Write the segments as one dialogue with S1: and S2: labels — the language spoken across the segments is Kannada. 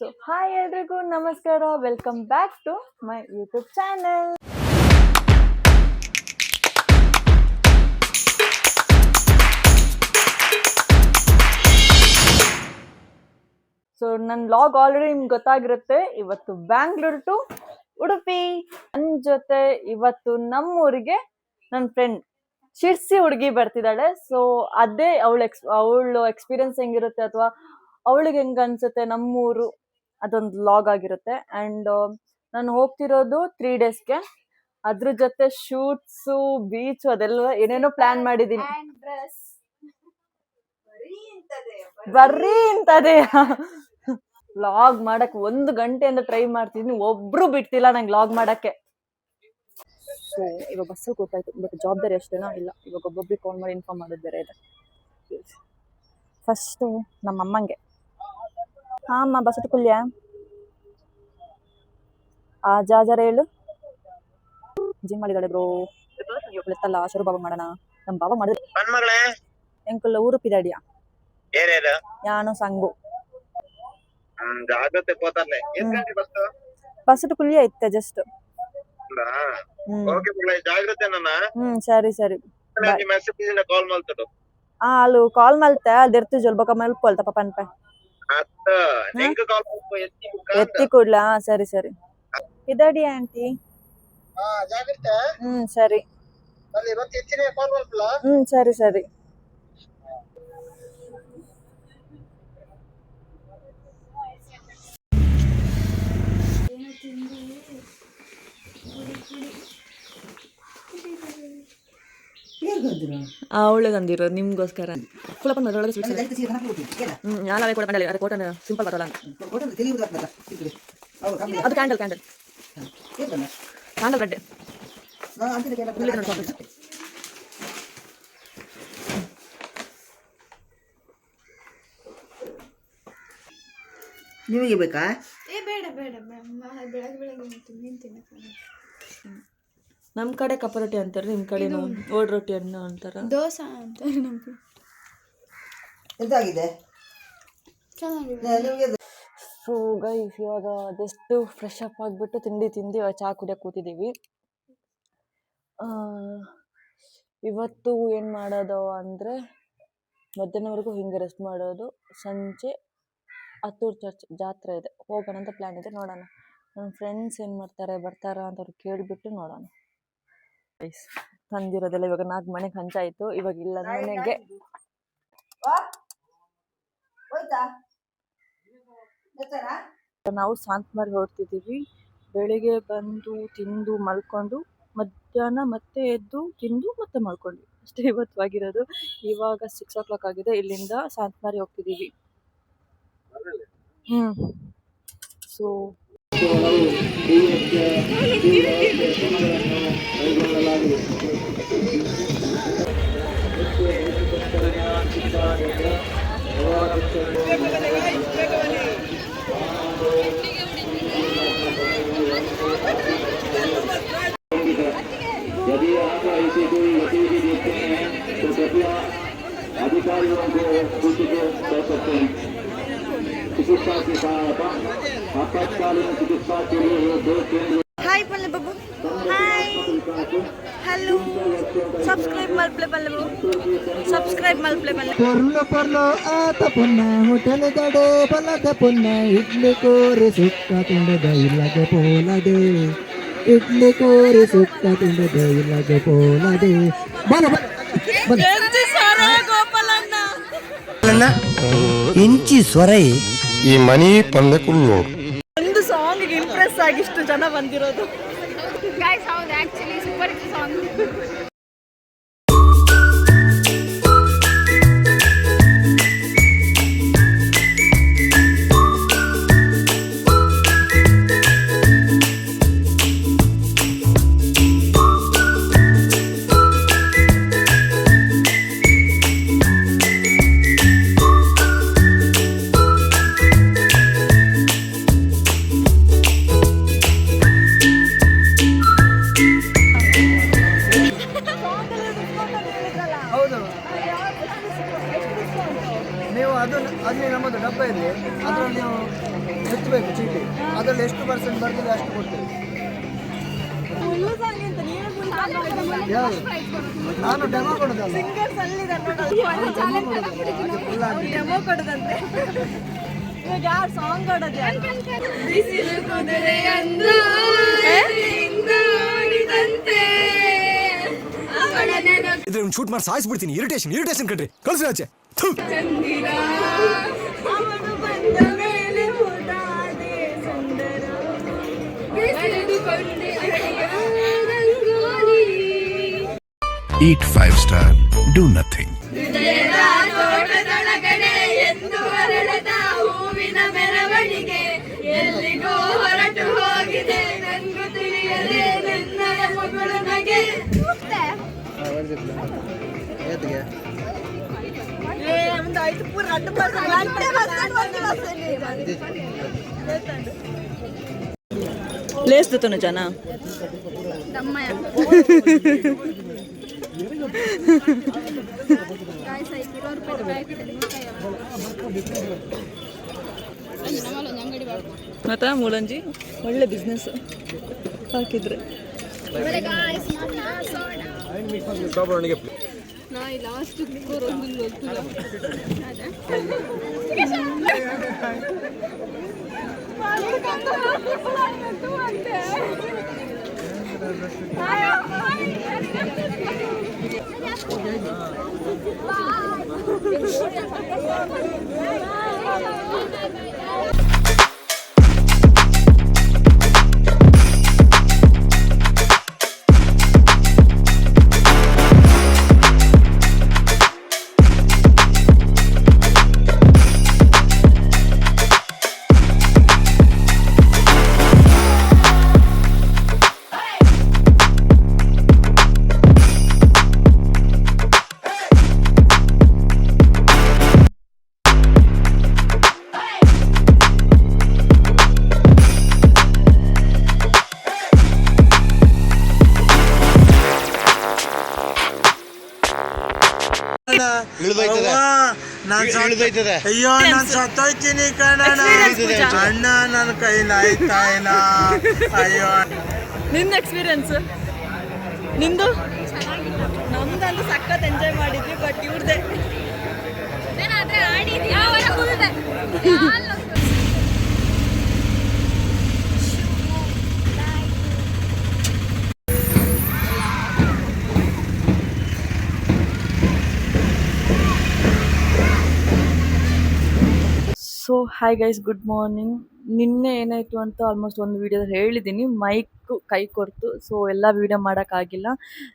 S1: ಸೊ ಹಾಯ್ ಎಲ್ರಿಗೂ ನಮಸ್ಕಾರ, welcome back to my YouTube channel. So ನನ್ನ ವ್ಲಾಗ್ ಆಲ್ರೆಡಿ ನಿಮ್ಗೆ ಗೊತ್ತಾಗಿರುತ್ತೆ. ಇವತ್ತು ಬ್ಯಾಂಗ್ಳೂರ್ ಟು ಉಡುಪಿ. ನನ್ನ ಜೊತೆ ಇವತ್ತು ನಮ್ಮೂರಿಗೆ ನನ್ನ ಫ್ರೆಂಡ್ ಶಿರ್ಸಿ ಹುಡುಗಿ ಬರ್ತಿದ್ದಾಳೆ. ಸೊ ಅದೇ ಅವಳು ಎಕ್ಸ್ಪೀರಿಯನ್ಸ್ ಹೆಂಗಿರುತ್ತೆ ಅಥವಾ ಅವಳಿಗೆ ಹೆಂಗ ಅನ್ಸುತ್ತೆ ನಮ್ಮೂರು, ಅದೊಂದು ವ್ಲಾಗ್ ಆಗಿರುತ್ತೆ. ಅಂಡ್ ನಾನು ಹೋಗ್ತಿರೋದು 3 ಡೇಸ್ಗೆ. ಅದ್ರ ಜೊತೆ ಶೂಟ್ಸು, ಬೀಚ್, ಅದೆಲ್ಲ ಏನೇನೋ ಪ್ಲಾನ್ ಮಾಡಿದೀನಿ. ಬರ್ರಿ ಇಂತದೆ ವ್ಲಾಗ್ ಮಾಡಕ್ 1 ಗಂಟೆಯಿಂದ ಟ್ರೈ ಮಾಡ್ತಿದ್ದೀನಿ, ಒಬ್ರು ಬಿಡ್ತಿಲ್ಲ ನಂಗೆ ವ್ಲಾಗ್ ಮಾಡಕ್ಕೆ. ಸೊ ಇವಾಗ ಬಸ್ಸಲ್ಲಿ ಗೊತ್ತಾಯ್ತು, ಬಟ್ ಜವಾಬ್ದಾರಿ ಅಷ್ಟೇನಾ ಇಲ್ಲ. ಇವಾಗ ಒಬ್ಬೊಬ್ರಿಗೆ ಕಾಲ್ ಮಾಡಿ ಇನ್ಫಾರ್ಮ್ ಮಾಡೋದು ಬೇರೆ ಇದೆ. ಫಸ್ಟು ನಮ್ಮ ಅಮ್ಮಂಗೆ, ಹಾ ಅಮ್ಮ ಬಸ್ ಕುಲ್ಯ ಆ ಜಾಜರ ಹೇಳು. ಜಿಮ್ ಮಾಡಿದಾಳೆ ಬ್ರೋ, ಇವಳೆತ್ತಲ್ಲ ಶುರು ಬಾಬಾ ಮಾಡೋಣ. ನಮ್ಮ ಬಾಬಾ ಮಾಡಿದ್ರೆ ಎಂಕುಲ್ಲ ಊರುಪಿದಾಡಿಯಾ ಯಾನು ಸಂಗು ಬಸ್ ಕುಲ್ಯ ಇತ್ತೆ ಜಸ್ಟ್. ಸರಿ ಸರಿ ಅಲ್ಲ ಕಾಲ್ ಮಲ್ತೆ ಅದಿರ್ತಿ ಜೊಲ್ಬಕ ಮಲ್ಕೊಳ್ತ ಪಾಪ ಅನ್ಪೆ ಎತ್ತಿ ಕೊಡ್ಲಾ. ಸರಿ ಸರಿ ಇದಡಿ ಆಂಟಿ. ಸರಿ ಸರಿ ಸರಿ. ಅವಳಿಗಂದಿರೋದು ನಿಮ್ಗೋಸ್ಕರ ಫುಲ್ ಅದರೊಳಗೆ ನಾನು ಅವೇ ಕೊಡಕಂಡಲ್ಲಿ ಅದೇ ಕೋಟನ್ ಸಿಂಪಲ್ ಬರೋಲ್ಲ ಅದು ಕ್ಯಾಂಡಲ್ ಕ್ಯಾಂಡಲ್ ಕ್ಯಾಂಡಲ್ ರೆಡ್
S2: ನಿಮಗೆ ಬೇಕಾ?
S3: ಬೇಡ ಬೇಡ ಬೆಳಗ್ಗೆ ಬೆಳಗ್ಗೆ
S1: ನಮ್ಮ ಕಡೆ ಕಪ್ಪ ರೊಟ್ಟಿ ಅಂತಾರೆ, ನಿಮ್ಮ ಕಡೆ ಓಡ್ ರೊಟ್ಟಿ ಅನ್ನ ಅಂತಾರ,
S3: ದೋಸೆ ಅಂತಾರೆ ನಮ್ಮ ಕಡೆ.
S2: ಎಂತಾಗಿದೆ?
S1: ಸೊ ಗೈಸ್ ಇವಾಗ ಜಸ್ಟ್ ಫ್ರೆಶ್ ಅಪ್ ಆಗಿಬಿಟ್ಟು ತಿಂಡಿ ತಿಂದು ಇವಾಗ ಚಹಾ ಕುಡಿಯೋಕೆ ಕೂತಿದ್ದೀವಿ. ಇವತ್ತು ಏನು ಮಾಡೋದು ಅಂದರೆ ಮಧ್ಯಾಹ್ನವರೆಗೂ ಹಿಂಗೆ ರೆಸ್ಟ್ ಮಾಡೋದು. ಸಂಜೆ ಹತ್ತೂರು ಚರ್ಚ್ ಜಾತ್ರೆ ಇದೆ, ಹೋಗೋಣ ಅಂತ ಪ್ಲ್ಯಾನ್ ಇದೆ. ನೋಡೋಣ ನನ್ನ ಫ್ರೆಂಡ್ಸ್ ಏನು ಮಾಡ್ತಾರೆ, ಬರ್ತಾರಾ ಅಂತ ಅವ್ರು ಕೇಳಿಬಿಟ್ಟು ನೋಡೋಣ. ಗೈಸ್ ತಂದಿರೋದೆಲ್ಲ ಇವಾಗ 4 ಮನೆಗೆ ಹಂಚಾಯಿತು. ಇವಾಗ ಇಲ್ಲ ಮನೆಗೆ ನಾವು ಶಾಂತಮಾರ್ಗ ಹೊರಡ್ತಿದ್ದೀವಿ. ಬೆಳಿಗ್ಗೆ ಬಂದು ತಿಂದು ಮಲ್ಕೊಂಡು ಮಧ್ಯಾಹ್ನ ಮತ್ತೆ ಎದ್ದು ತಿಂದು ಮತ್ತೆ ಮಲ್ಕೊಂಡು ಅಷ್ಟೇ ಇವತ್ತು ಆಗಿರೋದು. ಇವಾಗ 6 o'clock ಆಗಿದೆ. ಇಲ್ಲಿಂದ ಶಾಂತಮಾರಿ ಹೋಗ್ತಿದ್ದೀವಿ. ಸೊ
S4: यदि आप ऐसी कोई गतिविधि देखते हैं तो कृपया अधिकारियों को सूचित कर सकते हैं. चिकित्सा की सहायता आपातकालीन चिकित्सा के लिए 2 केंद्र.
S1: ಹಾಯ್ ಪಲ್ಲೆ ಬಾಬು, ಹಾಯ್ ಹಲೋ. ಸಬ್ಸ್ಕ್ರೈಬ್ ಮಲ್ಪ್ಲೆ ಪಲ್ಲೆ ಬಾಬು, ಸಬ್ಸ್ಕ್ರೈಬ್ ಮಲ್ಪ್ಲೆ ಪಲ್ಲೆ.
S5: ಪೊರ್ಲು ಪೊರ್ಲು ಆತ ಪುನ್ನ ಹೋಟೆಲ್ ದಡೆ ಬಲದ ಪುನ್ನ ಇಡ್ಲಿ ಕೋರಿ ಸುಕ್ಕ ತುಂಡದ ಇಲ್ಲದೆ ಪೋಲದೆ ಇಡ್ಲಿ ಕೋರಿ ಸುಕ್ಕ ತುಂಡದ ಇಲ್ಲದೆ ಪೋಲದೆ ಬಲ
S1: ಗೋಪಾಲಣ್ಣ
S5: ಇಂಚಿ ಸ್ವರೈ
S4: ಈ ಮನಿ ಪಂದಕುಲ್ಲು
S1: ಒಂದು ಸಾಂಗ್ ಇಂಪ್ರೆಸ್ ಆಗಿ ಇಷ್ಟು ಜನ ಬಂದಿರೋದು.
S3: ಗೈಸ್ ಹೌದು, ಆಕ್ಚುಲಿ ಸೂಪರ್ ಹಿಟ್ ಸಾಂಗ್.
S5: ಹೆಚ್ಚಬೇಕು ಚೀಟಿ ಅದರಲ್ಲಿ ಎಷ್ಟು ಪರ್ಸೆಂಟ್ ಬರ್ತದೆ ಅಷ್ಟು ಕೊಡ್ತೇವೆ. ಯಾವುದು? ನಾನು ಡೆಮೋ ಕೊಡೋದಲ್ಲ,
S1: ಡೆಮೋ ಕೊಡೋದಂತೆ. ಇವಾಗ ಯಾರು ಸಾಂಗ್ ಆಡೋದು ಯಾರು?
S2: ಇದ್ರ ಶೂಟ್ ಮಾಡಿ ಸಾಯಿಸ್ಬಿಡ್ತೀನಿ. ಇರಿಟೇಷನ್ ಕಣ್ರಿ, ಕಳ್ಸಿ ಆಚೆ. ಥು.
S6: Eat 5-star, do nothing.
S1: Less देतो ना जाना ಮತ್ತೆ ಮೂಲಂಜಿ ಒಳ್ಳೆ ಬಿಸ್ನೆಸ್ ಹಾಕಿದ್ರೆ
S5: ಅಯ್ಯೋ ನಾನು ಸತ್ತೋಯ್ತೀನಿ ಕಣಣ್ಣ, ಅಣ್ಣ ನನ್ನ ಕೈಲಿ ಆಯ್ತಾ ಇಲ್ಲ. ಅಯ್ಯೋ
S1: ನಿಂದು ಎಕ್ಸ್ಪೀರಿಯನ್ಸ್ ನಿಂದು? ನಮ್ದಂತೂ ಸಖತ್ ಎಂಜಾಯ್ ಮಾಡಿದ್ವಿ, ಬಟ್ ಇವ್ರದೇ so hi guys, good morning. ನಿನ್ನೆ ಏನಾಯಿತು ಅಂತ ಆಲ್ಮೋಸ್ಟ್ ಒಂದು ವೀಡಿಯೋದಲ್ಲಿ ಹೇಳಿದ್ದೀನಿ, ಮೈಕ್ ಕೈ ಕೊಡ್ತು, ಸೊ ಎಲ್ಲ ವೀಡಿಯೋ ಮಾಡೋಕ್ಕಾಗಿಲ್ಲ.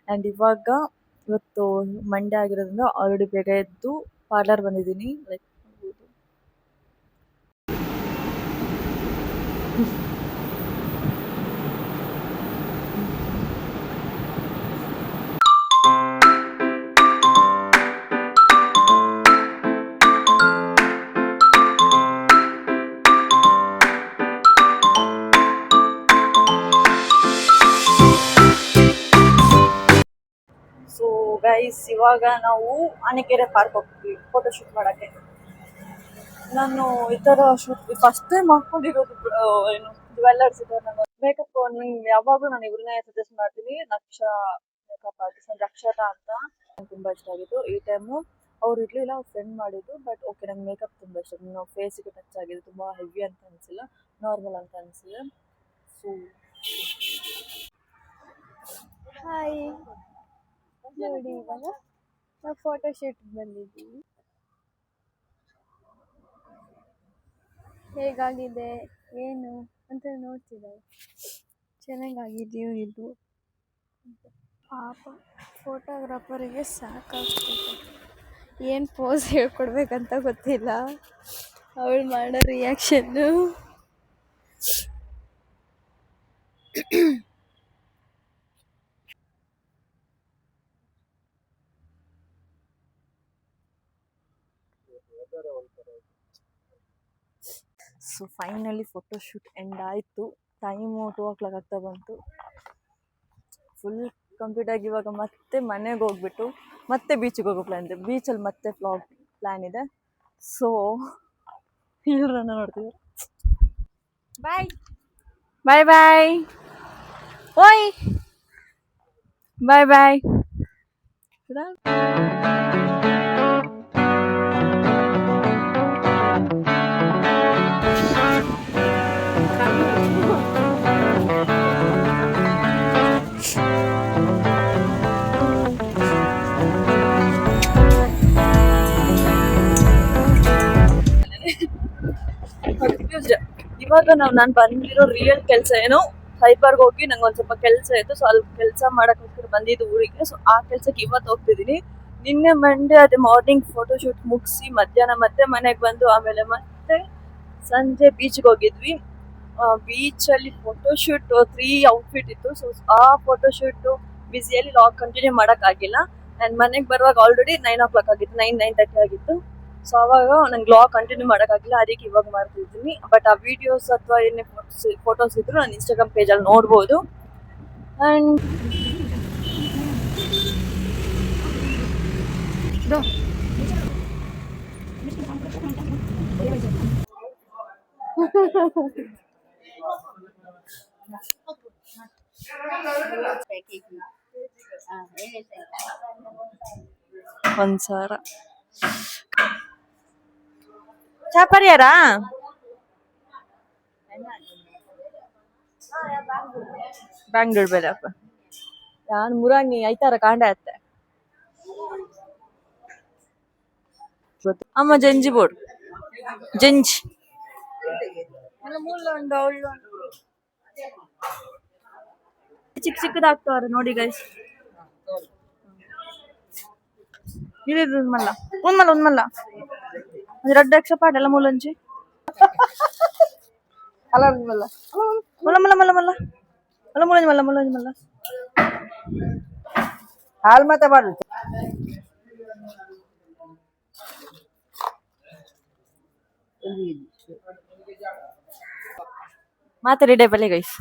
S1: ಆ್ಯಂಡ್ ಇವತ್ತು ಮಂಡೇ ಆಗಿರೋದ್ರಿಂದ ಆಲ್ರೆಡಿ ಬೇಗ ಎದ್ದು ಪಾರ್ಲರ್ ಬಂದಿದ್ದೀನಿ. ಲೈಕ್ ಗೈಸ್, ಇವಾಗ ನಾವು ಆನೆಕೆರೆ ಪಾರ್ಕ್ ಹೋಗ್ತೀವಿ ಫೋಟೋ ಶೂಟ್ ಮಾಡೋಕ್ಕೆ. ನಾನು ಈ ಥರ ಶೂಟ್ ಫಸ್ಟ್ ಟೈಮ್ ಹಾಕ್ಕೊಂಡಿರೋದು. ಏನು ಜ್ಯುವೆಲ್ಲರ್ಸ್ ಇದೆ. ನಾನು ಮೇಕಪ್ ನಂಗೆ ಯಾವಾಗಲೂ ನಾನು ಇವ್ರನ್ನೇ ಸಜೆಸ್ಟ್ ಮಾಡ್ತೀನಿ. ಮೇಕಪ್ ಆರ್ಟಿಸ್ಟ್ ರಕ್ಷತಾ ಅಂತ. ನಂಗೆ ತುಂಬ ಇಷ್ಟ ಆಗಿತ್ತು. ಈ ಟೈಮು ಅವ್ರು ಇರಲಿಲ್ಲ, ಅವ್ರು ಫ್ರೆಂಡ್ ಮಾಡಿದ್ದು. ಬಟ್ ಓಕೆ, ನಂಗೆ ಮೇಕಪ್ ತುಂಬ ಇಷ್ಟ. ನಾವು ಫೇಸಿಗೆ ಟಚ್ ಆಗಿದೆ, ತುಂಬ ಹೆವಿ ಅಂತ ಅನಿಸಿಲ್ಲ, ನಾರ್ಮಲ್ ಅಂತ ಅನಿಸಿದೆ. ಸೊ
S3: ಹಾಯ್ ನೋಡಿ, ಇವಾಗ ನಾವು ಫೋಟೋ ಶೂಟ್ ಬಂದಿದ್ದೀವಿ. ಹೇಗಾಗಿದೆ ಏನು ಅಂತ ನೋಡ್ತಿದ್ದಾರೆ. ಚೆನ್ನಾಗಾಗಿದೆಯೋ ಇದು ಪಾಪ ಫೋಟೋಗ್ರಾಫರಿಗೆ ಸಾಕಾಗ್ತದೆ. ಏನು ಪೋಸ್ ಹೇಳ್ಕೊಡ್ಬೇಕಂತ ಗೊತ್ತಿಲ್ಲ. ಅವಳು ಮಾಡೋ reaction
S1: so finally photoshoot end ಆಯಿತು. ಟೈಮು 2 o'clock ಆಗ್ತಾ ಬಂತು. ಫುಲ್ ಕಂಪ್ಲೀಟ್ ಆಗಿ ಇವಾಗ ಮತ್ತೆ ಮನೆಗೆ ಹೋಗ್ಬಿಟ್ಟು ಮತ್ತೆ ಬೀಚಿಗೆ ಹೋಗೋ ಪ್ಲ್ಯಾನ್ ಇದೆ. ಬೀಚಲ್ಲಿ ಮತ್ತೆ ಪ್ಲ್ಯಾನ್ ಇದೆ. ಸೊ ಇವ್ರನ್ನ ನೋಡ್ತಿದ್ರು.
S3: ಬಾಯ್.
S1: ಬಾಯ್ ಬಾಯ್. ಓಯ್ ಬಾಯ್ ಬಾಯ್. ಇವಾಗ ನಾನು ಬಂದಿರೋ ರಿಯಲ್ ಕೆಲಸ ಏನೋ ಸೈಬರ್ಗೆ ಹೋಗಿ ನಂಗೆ ಒಂದ್ ಸ್ವಲ್ಪ ಕೆಲಸ ಇತ್ತು. ಸೊ ಅಲ್ಲಿ ಕೆಲಸ ಮಾಡಕ್ಕೋಸ್ಕರ ಬಂದಿದ್ದು ಊರಿಗೆ. ಸೊ ಆ ಕೆಲ್ಸಕ್ಕೆ ಇವತ್ತು ಹೋಗ್ತಿದ್ದೀನಿ. ನಿನ್ನೆ ಮಂಡೇ ಅದೇ ಮಾರ್ನಿಂಗ್ ಫೋಟೋಶೂಟ್ ಮುಗಿಸಿ ಮಧ್ಯಾಹ್ನ ಮತ್ತೆ ಮನೆಗೆ ಬಂದು ಆಮೇಲೆ ಮತ್ತೆ ಸಂಜೆ ಬೀಚ್ಗೆ ಹೋಗಿದ್ವಿ. ಬೀಚಲ್ಲಿ ಫೋಟೋಶೂಟ್ 3 ಔಟ್ಫಿಟ್ ಇತ್ತು. ಸೊ ಆ ಫೋಟೋಶೂಟ್ ಬಿಸಿಯಲ್ಲಿ ಲಾಗ್ ಕಂಟಿನ್ಯೂ ಮಾಡೋಕ್ಕಾಗಿಲ್ಲ. ನಾನು ಮನೆಗೆ ಬರುವಾಗ ಆಲ್ರೆಡಿ 9 o'clock ಆಗಿತ್ತು, 9:30 ಆಗಿತ್ತು. ಸೊ ಅವಾಗ ನಂಗೆ ಲಾಗ್ ಕಂಟಿನ್ಯೂ ಮಾಡೋಕ್ಕಾಗಿಲ್ಲ, ಅದಕ್ಕೆ ಇವಾಗ ಮಾಡ್ತಿದ್ದೀನಿ. ಬಟ್ ಆ ವಿಡಿಯೋಸ್ ಅಥವಾ ಏನೇ ಫೋಟೋಸ್ ಇದ್ರು ನಾನು ಇನ್ಸ್ಟಾಗ್ರಾಮ್ ಪೇಜಲ್ಲಿ ನೋಡ್ಬೋದು. ಆ್ಯಂಡ್ ಒಂದ್ಸಾರ ಚಾಪರ್ಯಾರಾ ಬ್ಯಾಂಗ್ಳೂರ್ ಬೇಡಪ್ಪ. ಯಾನ್ ಮುರಾಂಗಿ ಐತಾರ ಕಾಂಡ ಅತ್ತೆ ಅಮ್ಮ ಜಂಜಿ ಬೋರ್ಡ್ ಜಂಜಿ ಚಿಕ್ಕ ಚಿಕ್ಕದಾಗ್ತವ್ರೆ ನೋಡಿ ಗೈಸ್. ಇದು ಮಲ್ಲ ಒಂದ್ಮಲ್ಲ ಅದು ರೆಡ್ ಎಕ್ಸಪಾಟ್ ಎಲ್ಲ ಮೂಲಂಚಿ ಅಲ್ಲ ಮಲ್ಲ ಮಲ್ಲ ಮಲ್ಲ ಮಲ್ಲ ಮಲ್ಲ ಮಲ್ಲ ಮುಳಂಜಿ ಮಲ್ಲ ಮುಳಂಜಿ ಮಲ್ಲ ಹಾಲ್ ಮತ್ತೆ ಬಾರು ಮಾತಾಡಿ ಬಲೆ ಗೈಸ್.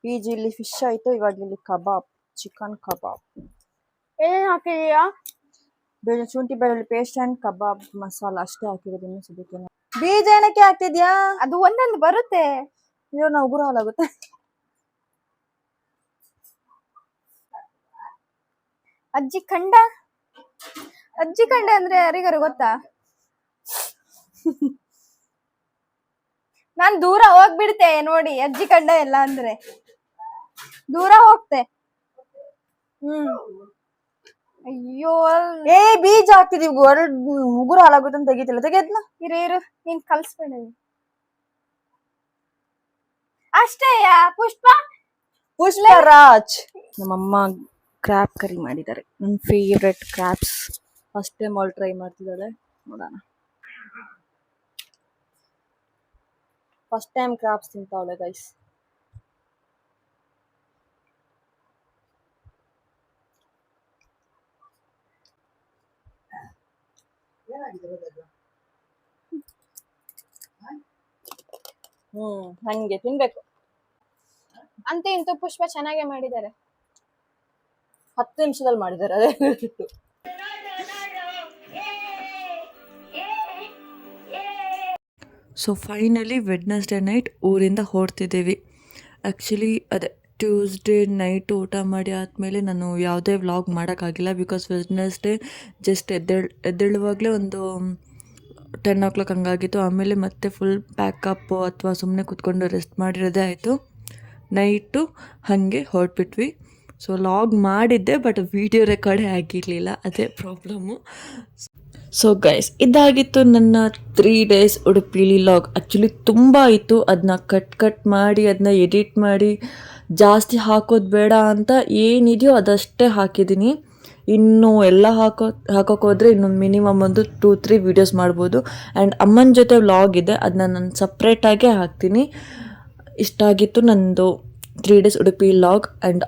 S1: PG ಇಲ್ಲಿ ಫಿಶ್ ಆಯ್ತು. ಇವಾಗ ಇಲ್ಲಿ ಕಬಾಬ್, ಚಿಕನ್ ಕಬಾಬ್.
S3: ಏನೇನ್ ಹಾಕಿದೀಯಾ?
S1: ಶುಂಠಿ ಬೆಳ್ಳುಳ್ಳಿ ಪೇಸ್ಟ್ ಅಂಡ್ ಕಬಾಬ್ ಮಸಾಲ ಅಷ್ಟೇ ಹಾಕಿರೋದು. ಇನ್ನು ಸದ್ಯಕ್ಕೆ ಬೀಜ ಏನಕ್ಕೆ ಹಾಕ್ತಿದ್ಯಾ?
S3: ಅದು ಒಂದೊಂದು ಬರುತ್ತೆ.
S1: ಅಯ್ಯೋ ನಾವು ಉಗುರು ಹಾಲಾಗುತ್ತೆ.
S3: ಅಜ್ಜಿ ಕಂಡ ಅಂದ್ರೆ ಯಾರಿಗಾರು ಗೊತ್ತಾ? ನಾನ್ ದೂರ ಹೋಗ್ಬಿಡ್ತೆ ನೋಡಿ, ಅಜ್ಜಿ ಕಂಡ ಎಲ್ಲ ಅಂದ್ರೆ ದೂರ ಹೋಗ್ತೆ. ಅಯ್ಯೋ
S1: ಏ ಬೀಜ ಹಾಕ್ತಿದೀವಿ, ಉಗುರು ಹಾಲಾಗುತ್ತೆ ಅಂತ ತೆಗಿತಿಲ್ಲ. ತೆಗೆದ್ನ
S3: ಇರು ನೀನ್ ಕಲ್ಸ್ಬೇಡ ಅಷ್ಟೇಯ.
S1: ಪುಷ್ಪರಾಜ್ ನಮ್ಮಮ್ಮ ಕ್ರ್ಯಾಬ್ ಕರಿ ಮಾಡಿದ್ದಾರೆ. ನನ್ನ ಫೇವ್ರೆಟ್ ಕ್ರ್ಯಾಬ್ಸ್. ಫಸ್ಟ್ ಟೈಮ್ ಅವಳು ಟ್ರೈ ಮಾಡ್ತಿದ್ದಾಳೆ, ನೋಡೋಣ. ಫಸ್ಟ್ ಟೈಮ್ ಕ್ರ್ಯಾಬ್ಸ್ ತಿಂತಾವಳೆ ಗೈಸ್. ಹಂಗೆ ತಿನ್ಬೇಕು
S3: ಅಂತ ಇಂತೂ ಪುಷ್ಪ ಚೆನ್ನಾಗೇ ಮಾಡಿದ್ದಾರೆ.
S1: 10 ನಿಮಿಷದಲ್ಲಿ ಮಾಡಿದ್ದಾರೆ ಅದೇ. ಸೊ ಫೈನಲಿ ವೆಡ್ನೆಸ್ಡೇ ನೈಟ್ ಊರಿಂದ ಹೊರಡ್ತಿದ್ದೀವಿ. ಆ್ಯಕ್ಚುಲಿ ಅದೇ ಟ್ಯೂಸ್ಡೇ ನೈಟ್ ಊಟ ಮಾಡಿ ಆದಮೇಲೆ ನಾನು ಯಾವುದೇ ವ್ಲಾಗ್ ಮಾಡೋಕ್ಕಾಗಿಲ್ಲ. ಬಿಕಾಸ್ ವೆಡ್ನೆಸ್ಡೇ ಜಸ್ಟ್ ಎದ್ದೇಳುವಾಗಲೇ ಒಂದು 10 o'clock ಹಂಗಾಗಿತ್ತು. ಆಮೇಲೆ ಮತ್ತೆ ಫುಲ್ ಪ್ಯಾಕಪ್ಪು ಅಥವಾ ಸುಮ್ಮನೆ ಕೂತ್ಕೊಂಡು ರೆಸ್ಟ್ ಮಾಡಿರೋದೇ ಆಯಿತು. ನೈಟು ಹಾಗೆ ಹೊರಟ್ಬಿಟ್ವಿ. ಸೊ ಲಾಗ್ ಮಾಡಿದ್ದೆ, ಬಟ್ ವಿಡಿಯೋ ರೆಕಾರ್ಡೇ ಆಗಿರಲಿಲ್ಲ, ಅದೇ ಪ್ರಾಬ್ಲಮ್ಮು. ಸೊ ಗೈಸ್, ಇದಾಗಿತ್ತು ನನ್ನ 3 days ಉಡುಪಿಲಿ ಲಾಗ್. ಆ್ಯಕ್ಚುಲಿ ತುಂಬ ಇತ್ತು, ಅದನ್ನ ಕಟ್ ಮಾಡಿ ಅದನ್ನ ಎಡಿಟ್ ಮಾಡಿ ಜಾಸ್ತಿ ಹಾಕೋದು ಬೇಡ ಅಂತ ಏನಿದೆಯೋ ಅದಷ್ಟೇ ಹಾಕಿದ್ದೀನಿ. ಇನ್ನು ಎಲ್ಲ ಹಾಕೋಕ್ಕೋದ್ರೆ ಇನ್ನೊಂದು ಮಿನಿಮಮ್ ಒಂದು 2-3 ವೀಡಿಯೋಸ್ ಮಾಡ್ಬೋದು. ಆ್ಯಂಡ್ ಅಮ್ಮನ ಜೊತೆ ವ್ಲಾಗ್ ಇದೆ, ಅದನ್ನ ನಾನು ಸಪ್ರೇಟಾಗೇ ಹಾಕ್ತೀನಿ. ಇಷ್ಟಾಗಿತ್ತು ನನ್ನದು 3 days ಉಡುಪಿ ಲಾಗ್. ಆ್ಯಂಡ್